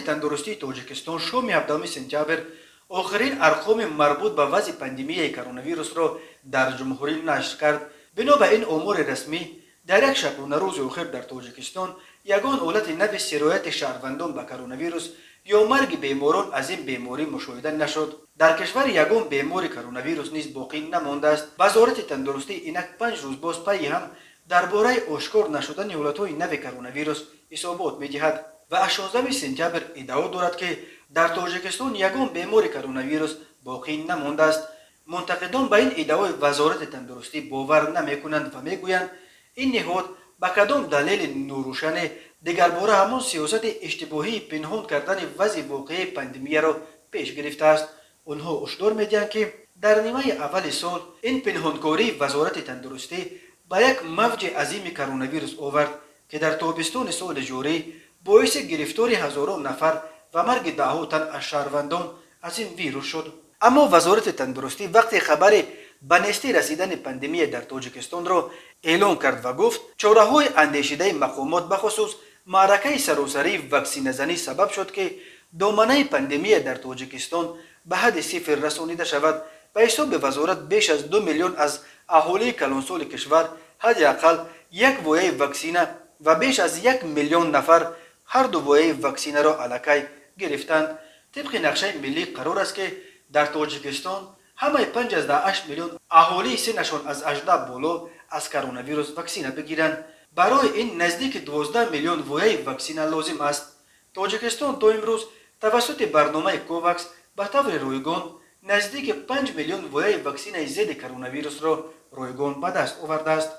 تندرستی تاجیکستان شام 17 سپتامبر آخرین ارقام مربوط به وضع پاندمی کرونا ویروس را در جمهوری نشر کرد. بنا به این امور رسمی در یک شبانه روز اخیر در تاجیکستان یگان حالت نوی سرایت شهروندان به کرونا ویروس یا مرگ بیماران از این بیماری مشاهده نشد. در کشور یگان بیماری کرونا ویروس نیز باقی نمانده است. وزارت تندرستی اینک 5 روز باز پی هم درباره آشکار نشدن حالت‌های نوی کرونا ویروس اصابات می‌دهد و 16 سپتامبر ادعا دارد که در تاجیکستان یگان بیماری کرونا ویروس باقی نمانده است. منتقدان به این ادعای وزارت تندرستی باور نمی‌کنند و می‌گویند این نهاد به کدام دلیل نوروشن دیگرباره همان سیاست اشتباهی پنهان کردن وضع واقعی پاندمی را پیش گرفته است. آنها هشدار می‌دهند که در نیمه اول سال این پنهانکاری وزارت تندرستی به یک موج عظیم کرونا ویروس آورد که در تابستان سال جاری باعث گرفتاری هزاران نفر و مرگ دهها تن از شهروندان از این ویروس شد. اما وزارت تندرستی وقتی خبر به نیستی رسیدن پاندمی در تاجیکستان را اعلام کرد و گفت چاره‌های اندیشیده مقامات بخصوص معرکه سراسری واکسینه زنی سبب شد که دامنه پاندمی در تاجیکستان به حد صفر رسانیده شود. به حساب وزارت بیش از 2 میلیون از اهالی کلانسال کشور حداقل یک وایه واکسینه و بیش از 1 میلیون نفر هر دو وایه واکسینه را الکی گرفتند. طبق نقشه ملی قرار است که در تاجیکستان همه 5.8 میلیون اهالی سنشان از 18 بالا از کرونا ویروس واکسینه بگیرند. برای این نزدیک 12 میلیون وایه واکسینه لازم است. تاجیکستان تا امروز توسط برنامه کوواکس به طور رایگان نزدیک 5 میلیون وایه واکسینه ضد کرونا ویروس را رایگان به دست آورده است.